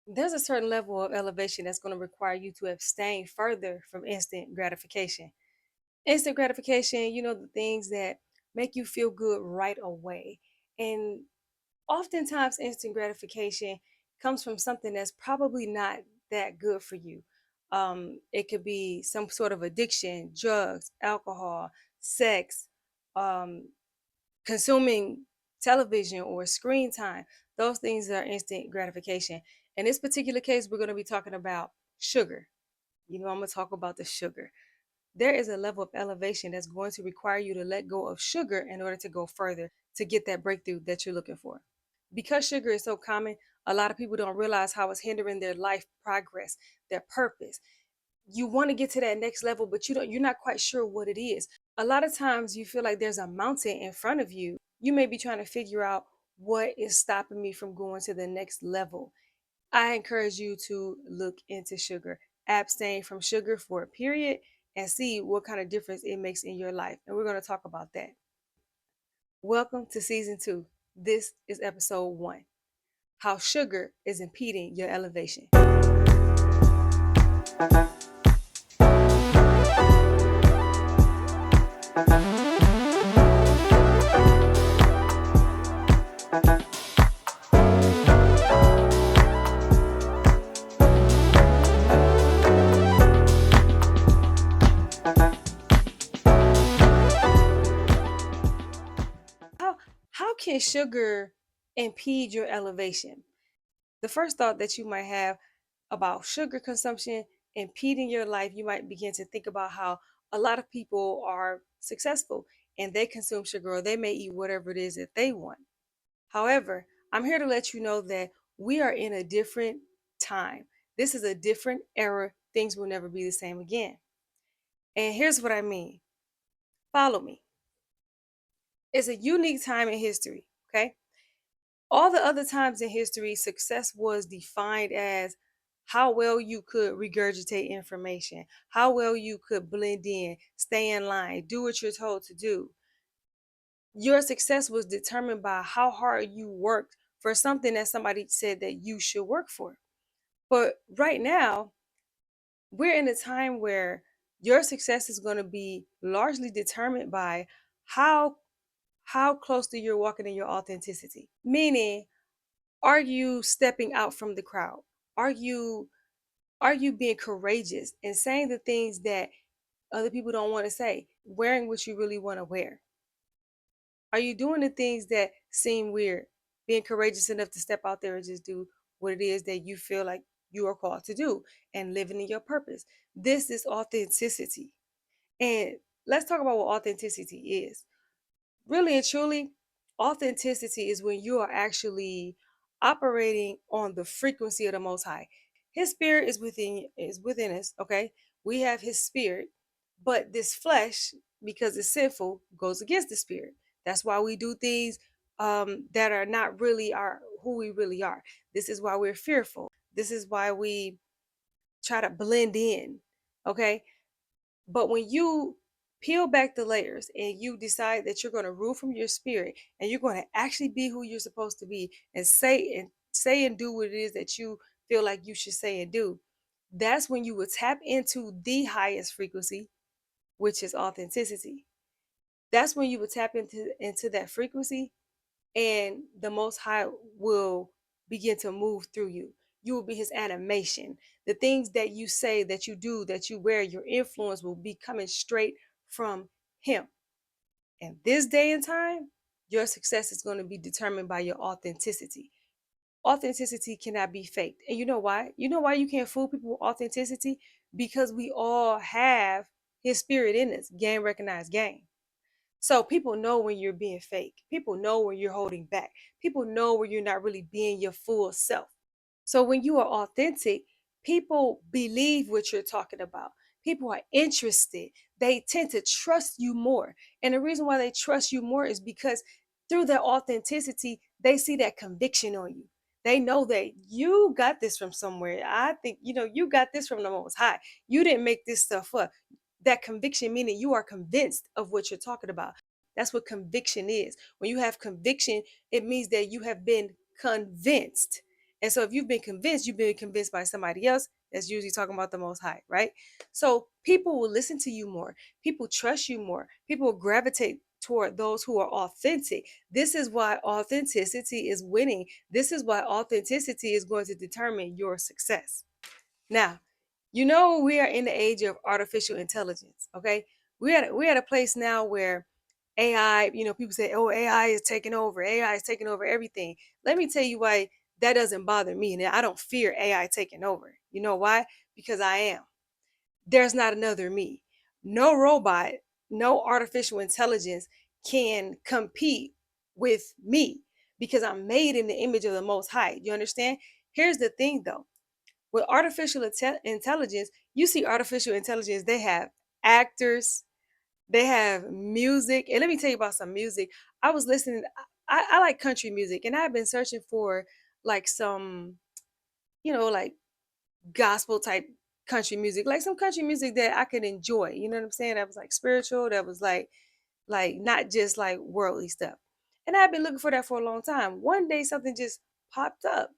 There's a certain level of elevation that's going to require you to abstain further from instant gratification. Instant gratification, the things that make you feel good right away. And oftentimes, instant gratification comes from something that's probably not that good for you. It could be some sort of addiction, drugs, alcohol, sex, um, consuming television or screen time. Those things are instant gratification. In this particular case, we're going to be talking about sugar. I'm going to talk about the sugar. There is a level of elevation that's going to require you to let go of sugar in order to go further to get that breakthrough that you're looking for. Because sugar is so common, a lot of people don't realize how it's hindering their life progress, their purpose. You want to get to that next level, but you're not quite sure what it is. A lot of times you feel like there's a mountain in front of you. You may be trying to figure out what is stopping me from going to the next level. I encourage you to look into sugar, abstain from sugar for a period, and see what kind of difference it makes in your life. And we're going to talk about that. Welcome to season 2. This is episode 1, how sugar is impeding your elevation. How can sugar impede your elevation? The first thought that you might have about sugar consumption impeding your life, you might begin to think about how a lot of people are successful and they consume sugar or they may eat whatever it is that they want. However, I'm here to let you know that we are in a different time. This is a different era. Things will never be the same again. And here's what I mean. Follow me. It's a unique time in history, okay? All the other times in history, success was defined as how well you could regurgitate information, how well you could blend in, stay in line, do what you're told to do. Your success was determined by how hard you worked for something that somebody said that you should work for. But right now, we're in a time where your success is going to be largely determined by how how closely you're walking in your authenticity. Meaning, are you stepping out from the crowd? Are you are you being courageous and saying the things that other people don't want to say? Wearing what you really want to wear? Are you doing the things that seem weird? Being courageous enough to step out there and just do what it is that you feel like you are called to do and living in your purpose. This is authenticity. And let's talk about what authenticity is. Really and truly, authenticity is when you are actually operating on the frequency of the Most High. His spirit is within us. Okay, we have His spirit, but this flesh, because it's sinful, goes against the spirit. That's why we do things that are not really our who we really are. This is why we're fearful. This is why we try to blend in. Okay, but when you peel back the layers and you decide that you're going to rule from your spirit and you're going to actually be who you're supposed to be and say and do what it is that you feel like you should say and do, that's when you will tap into the highest frequency, which is authenticity. That's when you will tap into that frequency, and the Most High will begin to move through you. You will be His animation. The things that you say, that you do, that you wear, your influence will be coming straight from Him. And this day and time, your success is going to be determined by your authenticity. Authenticity cannot be faked. And you know why? You know why you can't fool people with authenticity? Because we all have His spirit in us. Game recognized game. So people know when you're being fake. People know when you're holding back. People know when you're not really being your full self. So when you are authentic, people believe what you're talking about. People are interested. They tend to trust you more. And the reason why they trust you more is because through their authenticity, they see that conviction on you. They know that you got this from somewhere. I think, you got this from the Most High. You didn't make this stuff up. That conviction meaning you are convinced of what you're talking about. That's what conviction is. When you have conviction, it means that you have been convinced. And so if you've been convinced by somebody else that's usually talking about the Most High, right? So people will listen to you more. People trust you more. People will gravitate toward those who are authentic. This is why authenticity is winning. This is why authenticity is going to determine your success. Now, you know we are in the age of artificial intelligence, okay? We're at a place now where AI, people say, "Oh, AI is taking over. AI is taking over everything." Let me tell you why that doesn't bother me. And I don't fear AI taking over. You know why? Because I am. There's not another me. No robot, no artificial intelligence can compete with me because I'm made in the image of the Most High. You understand? Here's the thing though, with artificial intelligence, you see artificial intelligence, they have actors, they have music. And let me tell you about some music. I was listening, I like country music, and I've been searching for like some, like gospel type country music, like some country music that I could enjoy. You know what I'm saying? That was like spiritual, that was like not just like worldly stuff. And I've been looking for that for a long time. One day something just popped up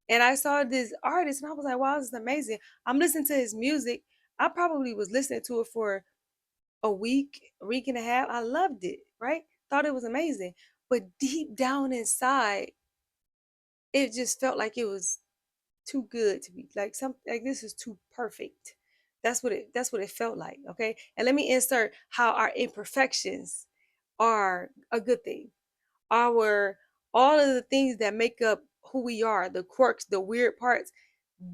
and I saw this artist and I was like, wow, this is amazing. I'm listening to his music. I probably was listening to it for a week and a half. I loved it, right? Thought it was amazing. But deep down inside, it just felt like it was too good to be like some like this is too perfect. That's what it felt like. Okay. And let me insert how our imperfections are a good thing. Our All of the things that make up who we are, the quirks, the weird parts,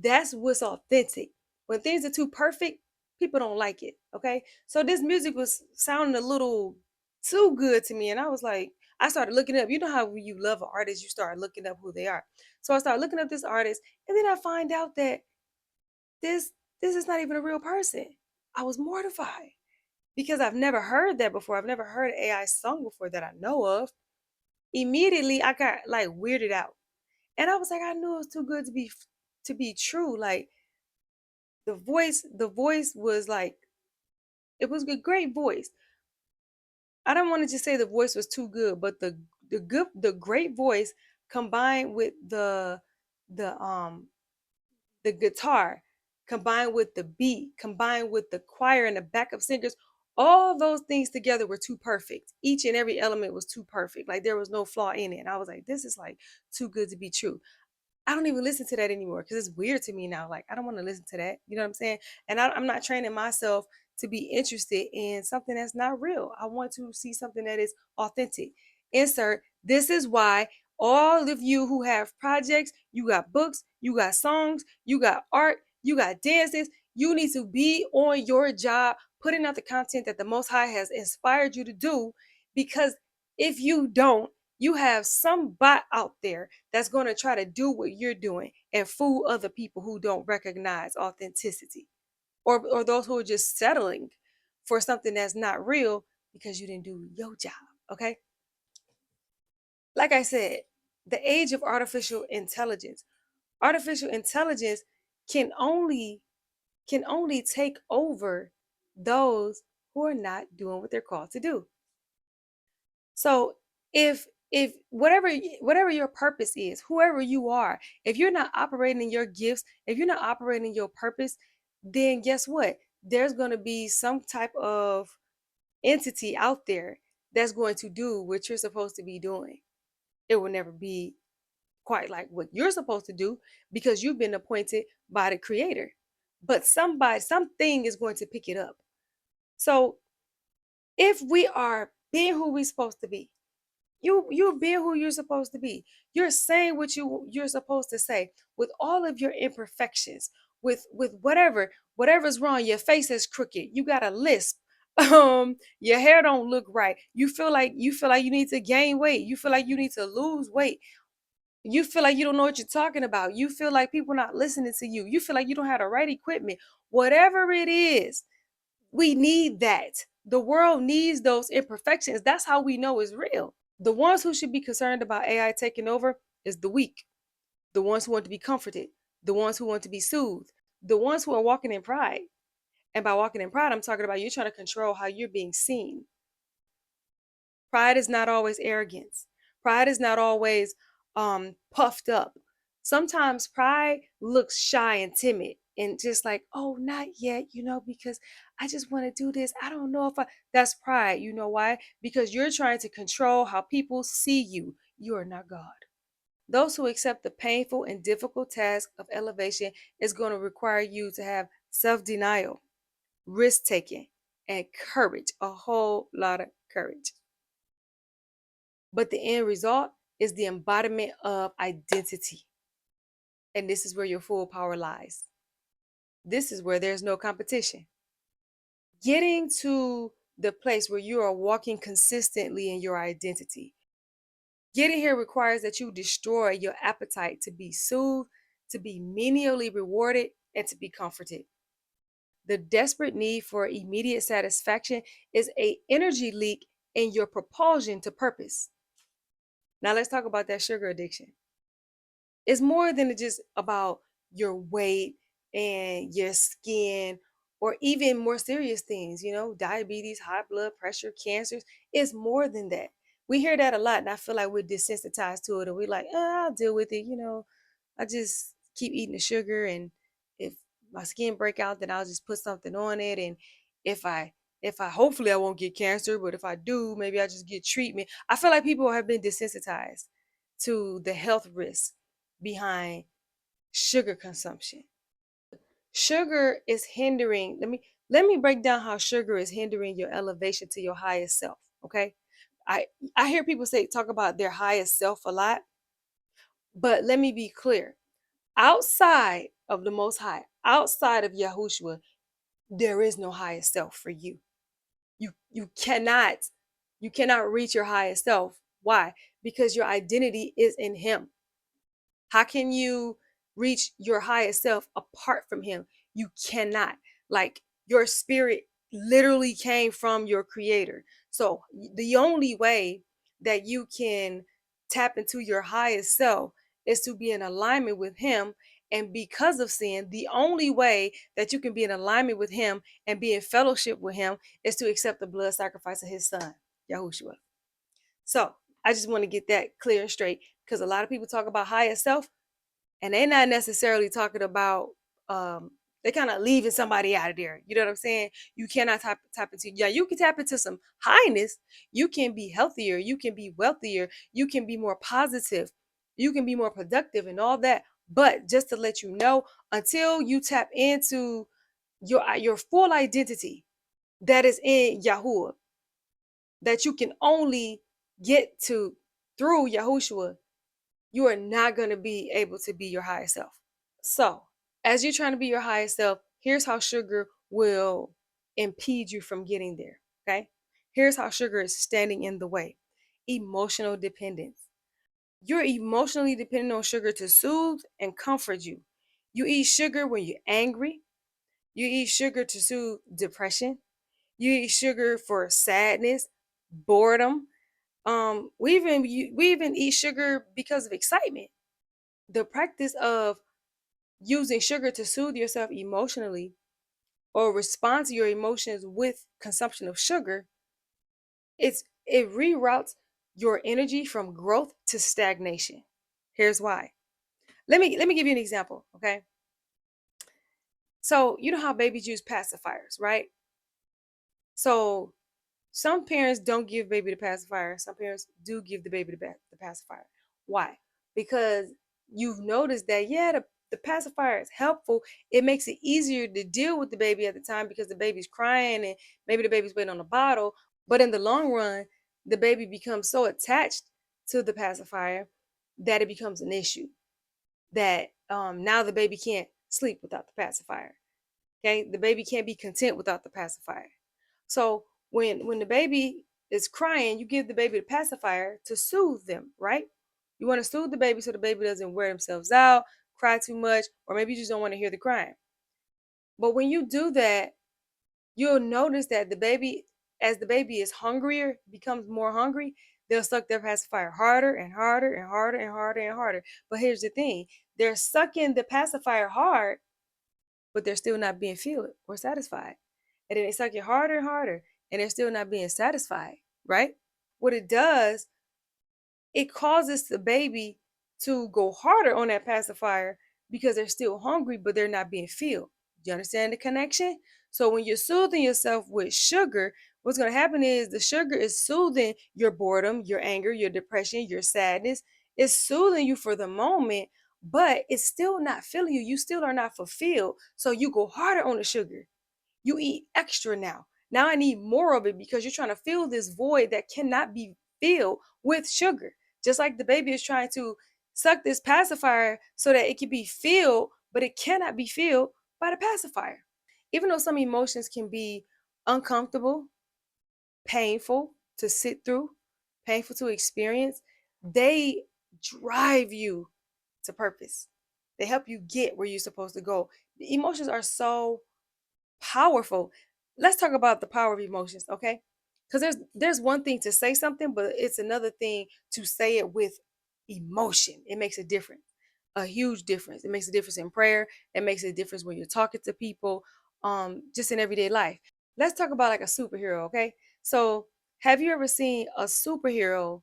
that's what's authentic. When things are too perfect, people don't like it. Okay. So this music was sounding a little too good to me. And I was like, I started looking up. You know how when you love an artist, you start looking up who they are. So I started looking up this artist, and then I find out that this this is not even a real person. I was mortified because I've never heard that before. I've never heard an AI song before that I know of. Immediately I got like weirded out. And I was like, I knew it was too good to be true. Like the voice was like, it was a great voice. I don't want to just say the voice was too good, but the great voice combined with the guitar, combined with the beat, combined with the choir and the backup singers, all those things together were too perfect. Each and every element was too perfect. Like there was no flaw in it. And I was like, this is like too good to be true. I don't even listen to that anymore because it's weird to me now. Like, I don't want to listen to that. You know what I'm saying? And I'm not training myself to be interested in something that's not real. I want to see something that is authentic. Insert, this is why all of you who have projects, you got books, you got songs, you got art, you got dances, you need to be on your job, putting out the content that the Most High has inspired you to do. Because if you don't, you have some bot out there that's going to try to do what you're doing and fool other people who don't recognize authenticity, or those who are just settling for something that's not real because you didn't do your job. Okay. Like I said, the age of artificial intelligence can only take over those who are not doing what they're called to do. So if whatever your purpose is, whoever you are, if you're not operating in your gifts, if you're not operating in your purpose, then guess what? There's going to be some type of entity out there that's going to do what you're supposed to be doing. It will never be quite like what you're supposed to do because you've been appointed by the creator. But something is going to pick it up. So if we are being who we're supposed to be, you're being who you're supposed to be. You're saying what you're supposed to say with all of your imperfections, with whatever's wrong. Your face is crooked. You got a lisp. Your hair don't look right. You feel like you need to gain weight. You feel like you need to lose weight. You feel like you don't know what you're talking about. You feel like people not listening to you. You feel like you don't have the right equipment. Whatever it is, we need that. The world needs those imperfections. That's how we know it's real. The ones who should be concerned about AI taking over is the weak, the ones who want to be comforted, the ones who want to be soothed, the ones who are walking in pride. And by walking in pride, I'm talking about you trying to control how you're being seen. Pride is not always arrogance. Pride is not always puffed up. Sometimes pride looks shy and timid and just like, oh, not yet, because I just want to do this. I don't know if I, that's pride. You know why? Because you're trying to control how people see you. You are not God. Those who accept the painful and difficult task of elevation is going to require you to have self denial, risk taking, and courage, a whole lot of courage. But the end result is the embodiment of identity. And this is where your full power lies. This is where there's no competition. Getting to the place where you are walking consistently in your identity. Getting here requires that you destroy your appetite to be soothed, to be menially rewarded, and to be comforted. The desperate need for immediate satisfaction is a energy leak in your propulsion to purpose. Now let's talk about that sugar addiction. It's more than just about your weight and your skin or even more serious things, diabetes, high blood pressure, cancers. It's more than that. We hear that a lot, and I feel like we're desensitized to it, and we're like, I'll deal with it. I just keep eating the sugar, and if my skin break out, then I'll just put something on it. And if I hopefully I won't get cancer, but if I do, maybe I just get treatment. I feel like people have been desensitized to the health risks behind sugar consumption. Sugar is hindering, let me break down how sugar is hindering your elevation to your highest self, okay? I I hear people say talk about their highest self a lot, but let me be clear. Outside of the most high, outside of Yahushua, there is no highest self for you. You cannot reach your highest self. Why? Because your identity is in him. How can you reach your highest self apart from him? You cannot. Like your spirit literally came from your creator. So the only way that you can tap into your highest self is to be in alignment with him. And because of sin, the only way that you can be in alignment with him and be in fellowship with him is to accept the blood sacrifice of his son, Yahushua. So I just want to get that clear and straight because a lot of people talk about higher self and they're not necessarily talking about they kind of leaving somebody out of there. You know what I'm saying? You cannot tap into, yeah, you can tap into some highness. You can be healthier, you can be wealthier, you can be more positive, you can be more productive and all that. But just to let you know, until you tap into your full identity that is in Yahuwah, that you can only get to through Yahushua, you are not going to be able to be your highest self. So, as you're trying to be your highest self, here's how sugar will impede you from getting there. Okay. Here's how sugar is standing in the way: emotional dependence. You're emotionally dependent on sugar to soothe and comfort you. You eat sugar when you're angry. You eat sugar to soothe depression. You eat sugar for sadness, boredom. We even eat sugar because of excitement. The practice of using sugar to soothe yourself emotionally or respond to your emotions with consumption of sugar, it reroutes your energy from growth to stagnation. Here's why. Let me give you an example, okay? So you know how babies use pacifiers, right? So some parents don't give baby the pacifier. Some parents do give the baby the pacifier. Why? Because you've noticed that, yeah, the pacifier is helpful. It makes it easier to deal with the baby at the time because the baby's crying and maybe the baby's waiting on a bottle. But in the long run, the baby becomes so attached to the pacifier that it becomes an issue. That now the baby can't sleep without the pacifier. Okay, the baby can't be content without the pacifier. So when the baby is crying, you give the baby the pacifier to soothe them, right? You want to soothe the baby so the baby doesn't wear themselves out, cry too much, or maybe you just don't want to hear the crying. But when you do that, you'll notice that as the baby is hungrier, becomes more hungry, they'll suck their pacifier harder and harder and harder and harder and harder. But here's the thing: they're sucking the pacifier hard, but they're still not being filled or satisfied. And then they suck it harder and harder, and they're still not being satisfied, right? What it does, it causes the baby to go harder on that pacifier because they're still hungry, but they're not being filled. Do you understand the connection? So when you're soothing yourself with sugar, what's going to happen is the sugar is soothing your boredom, your anger, your depression, your sadness. It's soothing you for the moment, but it's still not filling you. You still are not fulfilled. So you go harder on the sugar. You eat extra now. Now I need more of it because you're trying to fill this void that cannot be filled with sugar. Just like the baby is trying to suck this pacifier so that it can be filled, but it cannot be filled by the pacifier. Even though some emotions can be uncomfortable, painful to sit through, painful to experience, they drive you to purpose. They help you get where you're supposed to go. The emotions are so powerful. Let's talk about the power of emotions, okay? Because there's one thing to say something, but it's another thing to say it with emotion. It makes a difference, a huge difference. It makes a difference in prayer. It makes a difference when you're talking to people, just in everyday life. Let's talk about like a superhero, okay? So, have you ever seen a superhero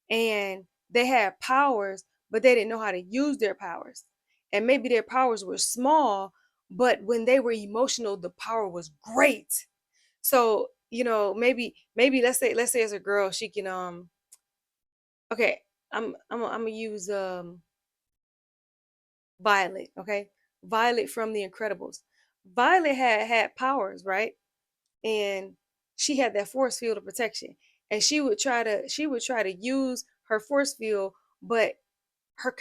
and they had powers, but they didn't know how to use their powers? And maybe their powers were small, but when they were emotional, the power was great. So, maybe let's say as a girl, she can okay, I'm gonna use Violet, okay? Violet from the Incredibles. Violet had powers, right? And she had that force field of protection. And she would try to use her force field, but her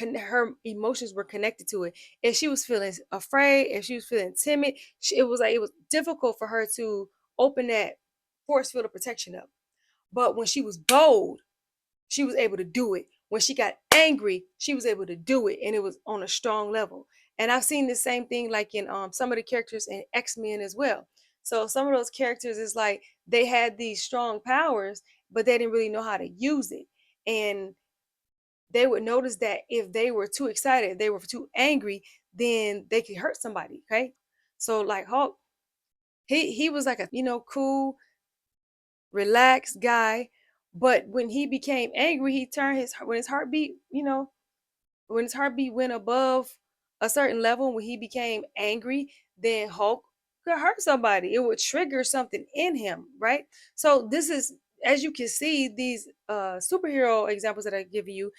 emotions were connected to it. If she was feeling afraid, if she was feeling timid, it was difficult for her to open that force field of protection up. But when she was bold, she was able to do it. When she got angry, she was able to do it, and it was on a strong level. And I've seen the same thing like in some of the characters in X-Men as well. So some of those characters is like they had these strong powers, but they didn't really know how to use it. And they would notice that if they were too excited, they were too angry, then they could hurt somebody. Okay. So like Hulk, he was like a cool, relaxed guy. But when he became angry, he turned his when his heartbeat, when his heartbeat went above a certain level, when he became angry, then Hulk could hurt somebody. It would trigger something in him, right? So this is, as you can see, these superhero examples that I give you,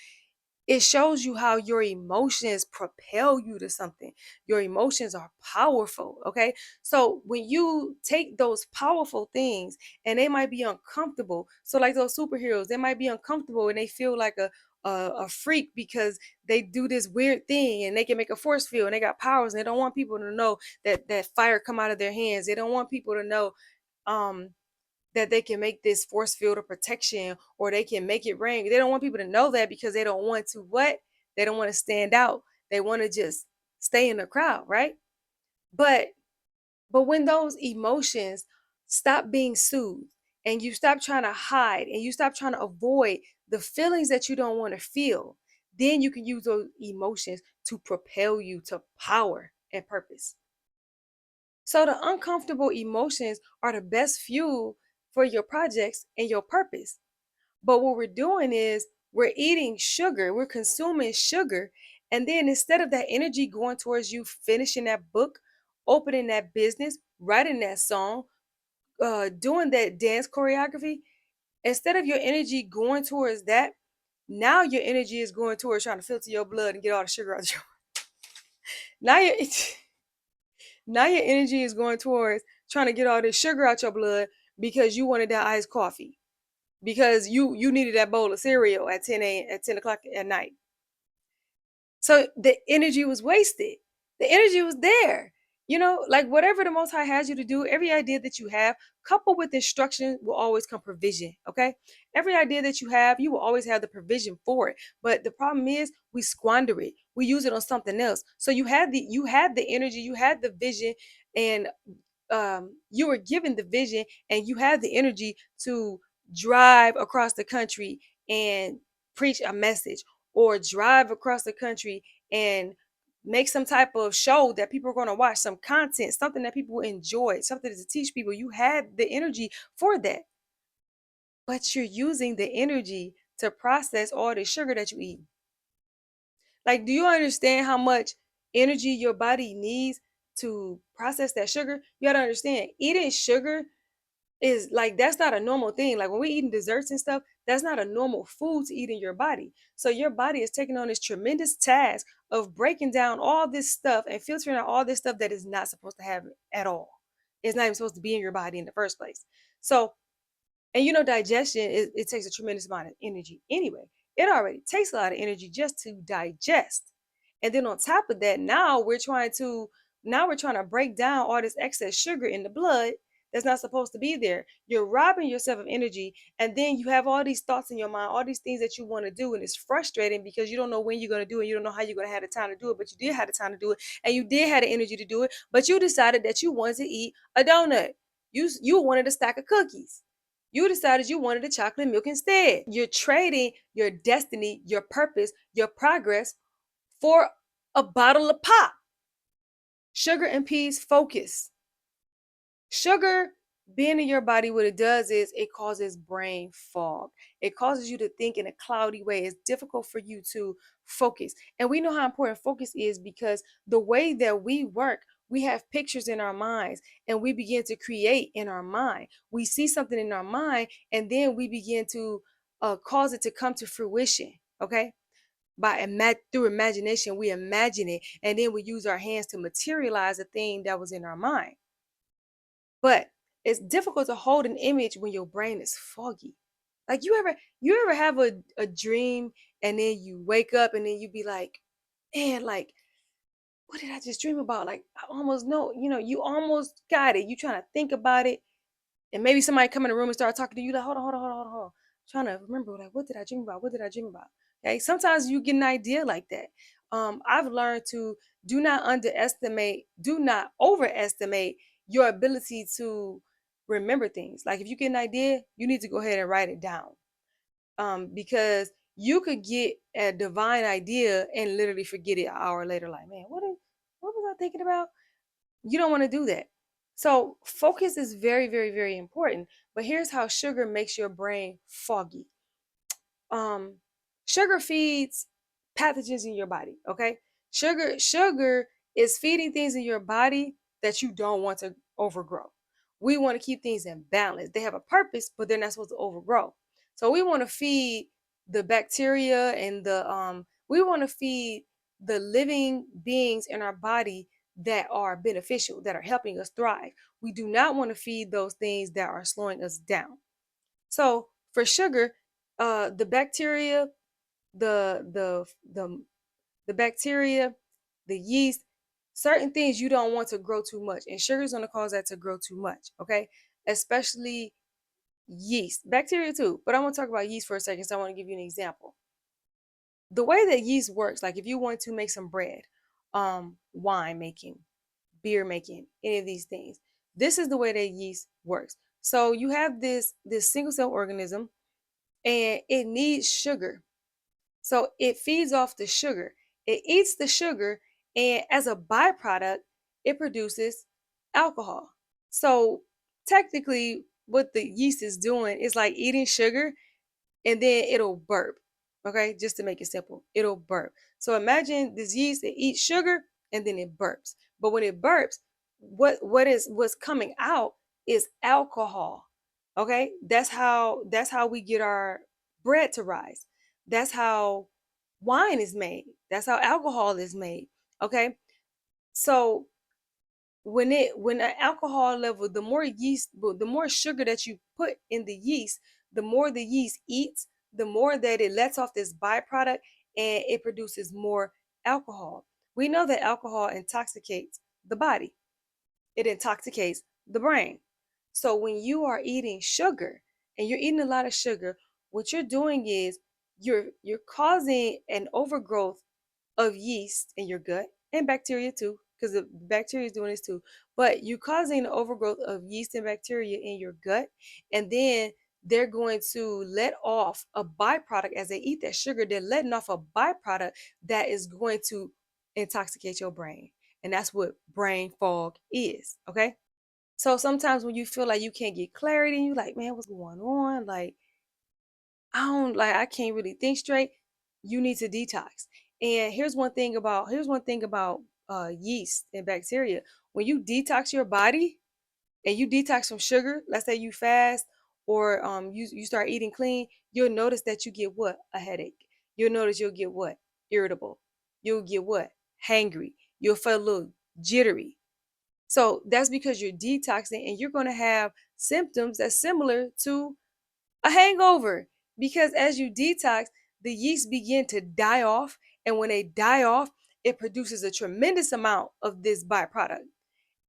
it shows you how your emotions propel you to something. Your emotions are powerful, okay? So when you take those powerful things and they might be uncomfortable, so like those superheroes, they might be uncomfortable and they feel like a freak because they do this weird thing and they can make a force field and they got powers and they don't want people to know that fire come out of their hands. They don't want people to know um that they can make this force field of protection or they can make it rain. They don't want people to know that because they don't want to what? They don't want to stand out. They want to just stay in the crowd, right? But when those emotions stop being soothed and you stop trying to hide and you stop trying to avoid the feelings that you don't want to feel, then you can use those emotions to propel you to power and purpose. So the uncomfortable emotions are the best fuel for your projects and your purpose. But what we're doing is we're eating sugar, we're consuming sugar. And then instead of that energy going towards you finishing that book, opening that business, writing that song, doing that dance choreography, instead of your energy going towards that, now your energy is going towards trying to filter your blood and get all the sugar out of your now your now your energy is going towards trying to get all this sugar out your blood because you wanted that iced coffee, because you needed that bowl of cereal at 10 o'clock at night. So the energy was wasted. The energy was there. Like whatever the Most High has you to do, every idea that you have, coupled with instruction, will always come provision. Okay. Every idea that you have, you will always have the provision for it. But the problem is we squander it. We use it on something else. So you had the energy, you had the vision, and you were given the vision and you had the energy to drive across the country and preach a message, or drive across the country and make some type of show that people are going to watch, some content, something that people enjoy, something to teach people. You had the energy for that, but you're using the energy to process all the sugar that you eat. Like, do you understand how much energy your body needs to process that sugar? You gotta understand, eating sugar is like, that's not a normal thing. Like when we eating desserts and stuff, that's not a normal food to eat in your body. So your body is taking on this tremendous task of breaking down all this stuff and filtering out all this stuff that is not supposed to have at all. It's not even supposed to be in your body in the first place. So, and digestion, it takes a tremendous amount of energy anyway. It already takes a lot of energy just to digest. And then on top of that, now we're trying to break down all this excess sugar in the blood that's not supposed to be there. You're robbing yourself of energy, and then you have all these thoughts in your mind, all these things that you want to do, and it's frustrating because you don't know when you're going to do it, you don't know how you're going to have the time to do it, but you did have the time to do it, and you did have the energy to do it, but you decided that you wanted to eat a donut. You wanted a stack of cookies. You decided you wanted a chocolate milk instead. You're trading your destiny, your purpose, your progress for a bottle of pop. Sugar impedes focus. Sugar being in your body, what it does is it causes brain fog. It causes you to think in a cloudy way. It's difficult for you to focus. And we know how important focus is because the way that we work, we have pictures in our minds and we begin to create in our mind. We see something in our mind and then we begin to cause it to come to fruition. Okay. Through imagination, we imagine it and then we use our hands to materialize the thing that was in our mind. But it's difficult to hold an image when your brain is foggy. Like you ever have a dream and then you wake up and then you be like, man, like, what did I just dream about? Like, I almost know, you almost got it. You trying to think about it, and maybe somebody come in the room and start talking to you like, hold on, hold on, hold on, hold on, hold on. Trying to remember, like, what did I dream about? What did I dream about? Okay. Sometimes you get an idea like that. I've learned to do not overestimate your ability to remember things. Like if you get an idea, you need to go ahead and write it down. Because you could get a divine idea and literally forget it an hour later, like, man, what was I thinking about? You don't want to do that. So focus is very, very, very important. But here's how sugar makes your brain foggy. Um, Sugar feeds pathogens in your body. Okay, sugar is feeding things in your body that you don't want to overgrow. We want to keep things in balance. They have a purpose, but they're not supposed to overgrow. So we want to feed the bacteria and we want to feed the living beings in our body that are beneficial, that are helping us thrive. We do not want to feed those things that are slowing us down. So for sugar, the bacteria, the the the the bacteria, the yeast, certain things you don't want to grow too much, and sugar is going to cause that to grow too much. Okay, especially yeast, bacteria too. But I want to talk about yeast for a second, so I want to give you an example. The way that yeast works, like if you want to make some bread, wine making, beer making, any of these things, this is the way that yeast works. So you have this single cell organism and it needs sugar. So it feeds off the sugar. It eats the sugar, and as a byproduct, it produces alcohol. So technically, what the yeast is doing is like eating sugar and then it'll burp. Okay, just to make it simple, it'll burp. So imagine this yeast, it eats sugar and then it burps. But when it burps, what's coming out is alcohol. Okay, that's how we get our bread to rise. That's how wine is made. That's how alcohol is made. Okay, so when an alcohol level, the more yeast, the more sugar that you put in the yeast, the more the yeast eats, the more that it lets off this byproduct and it produces more alcohol. We know that alcohol intoxicates the body, it intoxicates the brain. So when you are eating sugar and you're eating a lot of sugar, what you're doing is you're causing an overgrowth of yeast in your gut and bacteria too, because the bacteria is doing this too. But you're causing the overgrowth of yeast and bacteria in your gut, and then they're going to let off a byproduct as they eat that sugar. They're letting off a byproduct that is going to intoxicate your brain, and that's what brain fog is. Okay, so sometimes when you feel like you can't get clarity, and you like, man, what's going on? Like I can't really think straight. You need to detox. And here's one thing about yeast and bacteria. When you detox your body and you detox from sugar, let's say you fast or you start eating clean, you'll notice that you get what? A headache. You'll notice you'll get what? Irritable. You'll get what? Hangry. You'll feel a little jittery. So that's because you're detoxing and you're going to have symptoms that's similar to a hangover, because as you detox, the yeast begin to die off, and when they die off, it produces a tremendous amount of this byproduct,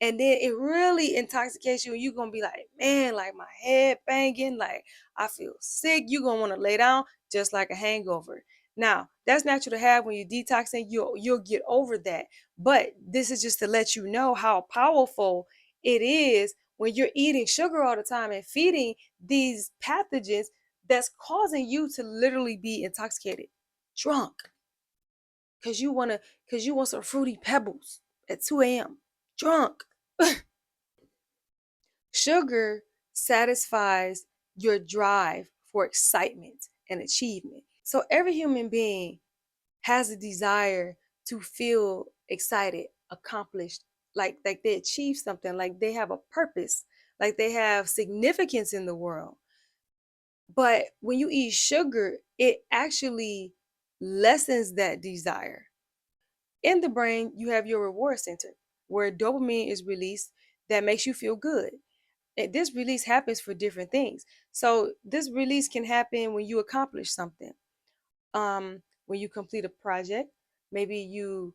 and then it really intoxicates you, and you're gonna be like, man, like my head banging, like I feel sick. You're gonna want to lay down just like a hangover. Now that's natural to have when you're detoxing. You'll get over that, but this is just to let you know how powerful it is when you're eating sugar all the time and feeding these pathogens that's causing you to literally be intoxicated, drunk, because you want some fruity pebbles at 2 a.m. drunk. Sugar satisfies your drive for excitement and achievement. So every human being has a desire to feel excited, accomplished, like they achieve something, like they have a purpose, like they have significance in the world. But when you eat sugar, it actually lessens that desire. In the brain, you have your reward center where dopamine is released that makes you feel good. This release happens for different things. So this release can happen when you accomplish something. When you complete a project, maybe you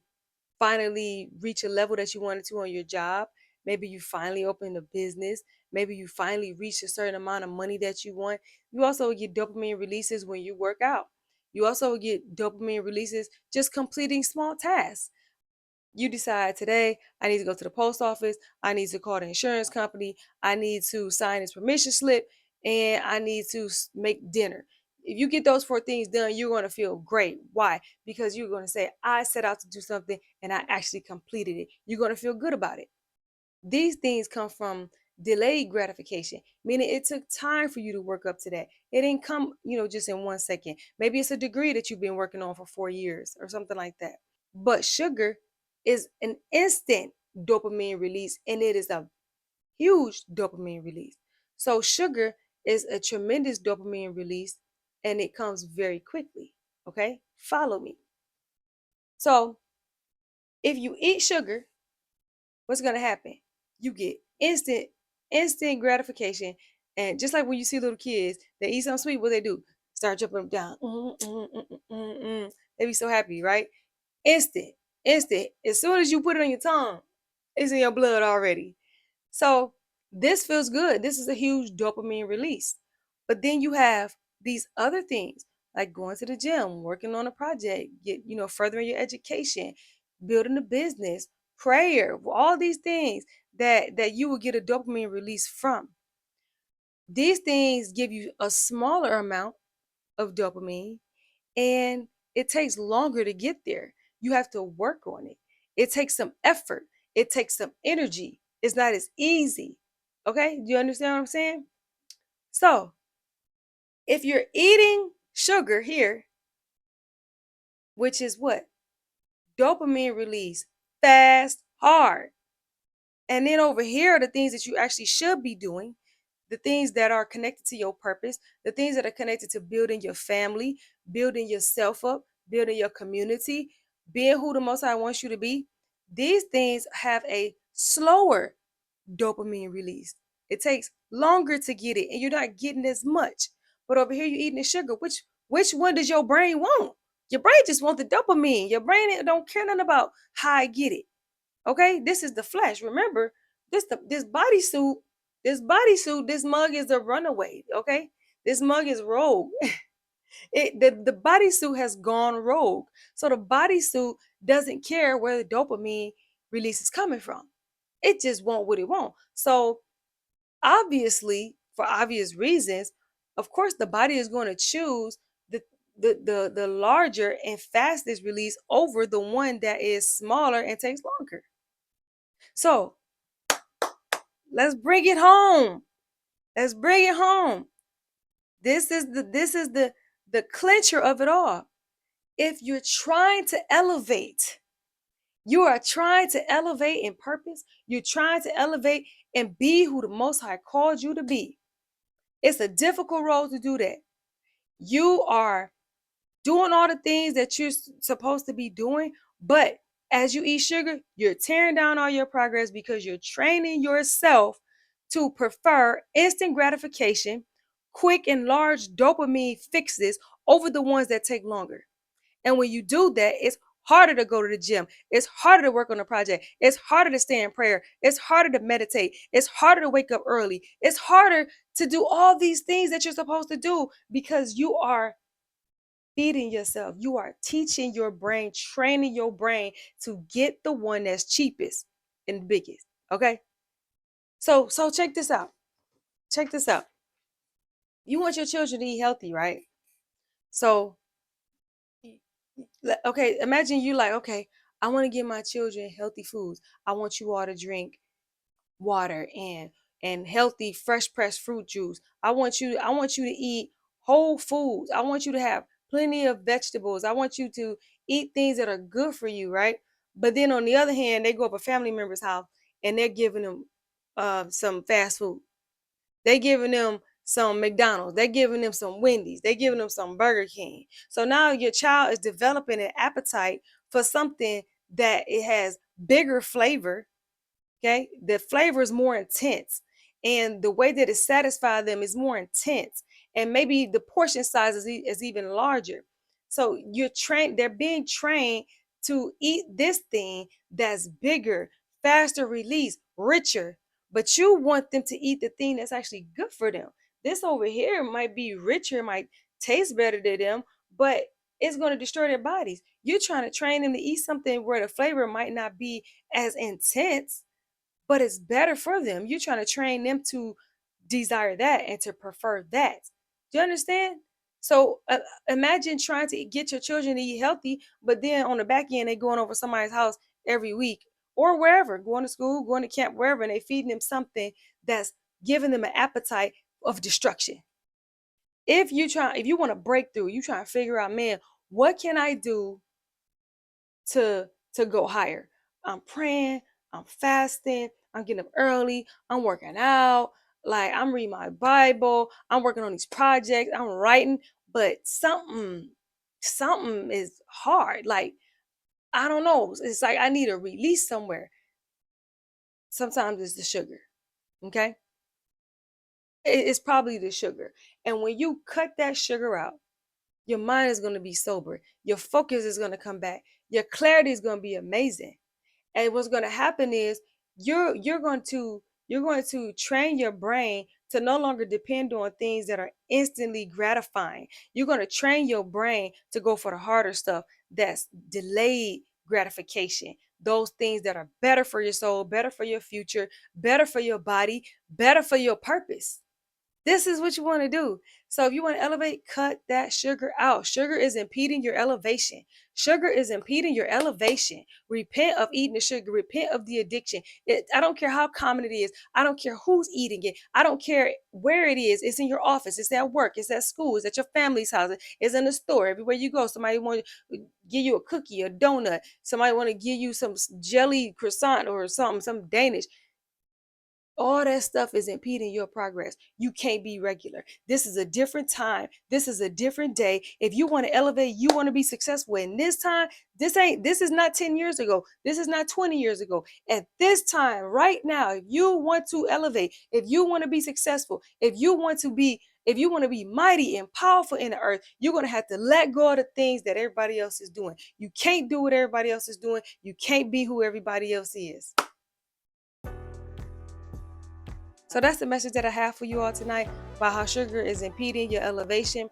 finally reach a level that you wanted to on your job. Maybe you finally open a business. Maybe you finally reach a certain amount of money that you want. You also get dopamine releases when you work out. You also get dopamine releases just completing small tasks. You decide today, I need to go to the post office, I need to call the insurance company, I need to sign this permission slip, and I need to make dinner. If you get those four things done, you're going to feel great. Why? Because you're going to say, I set out to do something and I actually completed it. You're going to feel good about it. These things come from delayed gratification, meaning it took time for you to work up to that. It didn't come, just in 1 second. Maybe it's a degree that you've been working on for 4 years or something like that. But sugar is an instant dopamine release, and it is a huge dopamine release. So sugar is a tremendous dopamine release, and it comes very quickly. Okay, follow me. So if you eat sugar, what's going to happen? You get instant gratification. And just like when you see little kids, they eat something sweet, what they do? Start jumping up down. They be so happy, right? Instant, instant. As soon as you put it on your tongue, it's in your blood already. So this feels good. This is a huge dopamine release. But then you have these other things like going to the gym, working on a project, furthering your education, building a business, prayer, all these things that you will get a dopamine release from. These things give you a smaller amount of dopamine, and it takes longer to get there. You have to work on it. It takes some effort. It takes some energy. It's not as easy. Okay? Do you understand what I'm saying? So, if you're eating sugar here, which is what? Dopamine release, fast, hard. And then over here are the things that you actually should be doing, the things that are connected to your purpose, the things that are connected to building your family, building yourself up, building your community, being who the Most High wants you to be. These things have a slower dopamine release. It takes longer to get it, and you're not getting as much. But over here, you're eating the sugar. Which one does your brain want? Your brain just wants the dopamine. Your brain don't care nothing about how I get it. Okay, this is the flesh. Remember, this bodysuit, this mug is a runaway. Okay, this mug is rogue. The bodysuit has gone rogue. So the bodysuit doesn't care where the dopamine release is coming from. It just want what it want. So obviously, for obvious reasons, of course, the body is going to choose the the larger and fastest release over the one that is smaller and takes longer. So let's bring it home. Let's bring it home. This is the clincher of it all. If you're trying to elevate, you are trying to elevate in purpose, you're trying to elevate and be who the Most High called you to be. It's a difficult road to do that. You are doing all the things that you're supposed to be doing, but as you eat sugar, you're tearing down all your progress because you're training yourself to prefer instant gratification, quick and large dopamine fixes over the ones that take longer. And when you do that, it's harder to go to the gym. It's harder to work on a project. It's harder to stay in prayer. It's harder to meditate. It's harder to wake up early. It's harder to do all these things that you're supposed to do because you are feeding yourself. You are teaching your brain, training your brain to get the one that's cheapest and biggest. Okay? So check this out. Check this out. You want your children to eat healthy, right? So okay, imagine you like, okay, I want to give my children healthy foods. I want you all to drink water and healthy fresh pressed fruit juice. I want you to eat whole foods. I want you to have plenty of vegetables. I want you to eat things that are good for you, right? But then on the other hand, they go up a family member's house and they're giving them some fast food. They giving them some McDonald's. They're giving them some Wendy's. They're giving them some Burger King. So now your child is developing an appetite for something that it has bigger flavor. Okay, the flavor is more intense, and the way that it satisfies them is more intense, and maybe the portion size is even larger. So they're being trained to eat this thing that's bigger, faster release, richer, but you want them to eat the thing that's actually good for them. This over here might be richer, might taste better to them, but it's going to destroy their bodies. You're trying to train them to eat something where the flavor might not be as intense, but it's better for them. You're trying to train them to desire that and to prefer that. Do you understand? So imagine trying to get your children to eat healthy, but then on the back end, they going over somebody's house every week or wherever, going to school, going to camp, wherever, and they feeding them something that's giving them an appetite of destruction. If you want to break through, you trying to figure out, man, what can I do to go higher? I'm praying, I'm fasting, I'm getting up early, I'm working out, like I'm reading my Bible, I'm working on these projects, I'm writing, but something is hard. Like I don't know. It's like I need a release somewhere. Sometimes it's the sugar. Okay? It's probably the sugar. And when you cut that sugar out, your mind is going to be sober. Your focus is going to come back. Your clarity is going to be amazing. And what's going to happen is you're going to train your brain to no longer depend on things that are instantly gratifying. You're going to train your brain to go for the harder stuff that's delayed gratification. Those things that are better for your soul, better for your future, better for your body, better for your purpose. This is what you want to do. So if you want to elevate, cut that sugar out. Sugar is impeding your elevation. Sugar is impeding your elevation. Repent of eating the sugar. Repent of the addiction. I don't care how common it is. I don't care who's eating it. I don't care where it is. It's in your office. It's at work. It's at school. It's at your family's house. It's in the store. Everywhere you go, somebody want to give you a cookie, a donut. Somebody want to give you some jelly croissant or something, some Danish. All that stuff is impeding your progress. You can't be regular. This is a different time. This is a different day. If you want to elevate, you want to be successful in this time, this is not 10 years ago. This is not 20 years ago. At this time, right now, if you want to elevate, if you want to be successful, if you want to be mighty and powerful in the earth, you're going to have to let go of the things that everybody else is doing. You can't do what everybody else is doing. You can't be who everybody else is. So that's the message that I have for you all tonight about how sugar is impeding your elevation.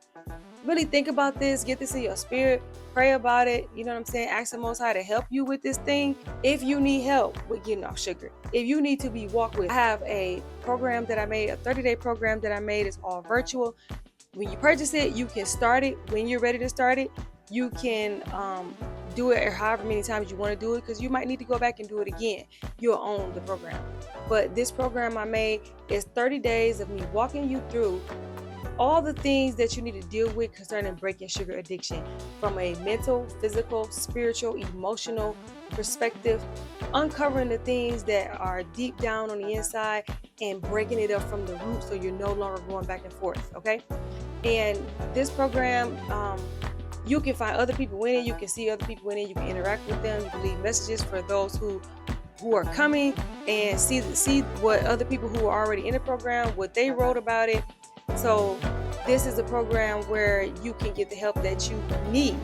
Really think about this, get this in your spirit, pray about it. You know what I'm saying? Ask the Most High to help you with this thing. If you need help with getting off sugar, if you need to be walked with, I have a program that I made, a 30-day program that I made. It's all virtual. When you purchase it, you can start it when you're ready to start it. You can do it however many times you want to do it, because you might need to go back and do it again. You'll own the program. But this program I made is 30 days of me walking you through all the things that you need to deal with concerning breaking sugar addiction from a mental, physical, spiritual, emotional perspective, uncovering the things that are deep down on the inside and breaking it up from the root so you're no longer going back and forth, okay? And this program, you can find other people in it, you can see other people in it, you can interact with them, you can leave messages for those who are coming and see what other people who are already in the program, what they wrote about it. So this is a program where you can get the help that you need.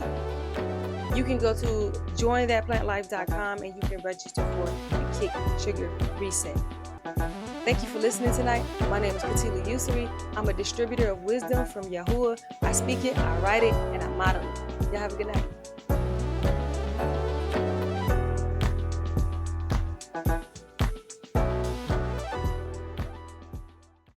You can go to jointhatplantlife.com and you can register for the Kick Sugar Reset. Thank you for listening tonight. My name is Katila Usuri. I'm a distributor of wisdom from Yahuwah. I speak it, I write it, and I model it. Y'all have a good night.